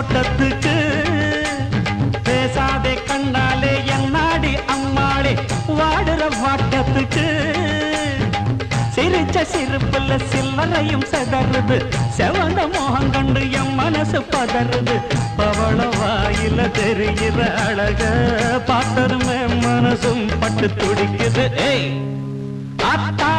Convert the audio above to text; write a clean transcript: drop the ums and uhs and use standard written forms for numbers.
தோட்டத்துக்கு பேசாதே கண்ணாலே என்னாடி அம்மாளே வாடுற வாட்டத்துக்கு சிரிச்ச சிரிப்புல சில்லறையும் செதறுது செவந்த மோகம் கண்டு என் மனசு பதறுது பவள வாயில தெரிகிற அழக பார்த்ததுமே மனசும் பட்டு துடிக்குது ஏய் அத்தா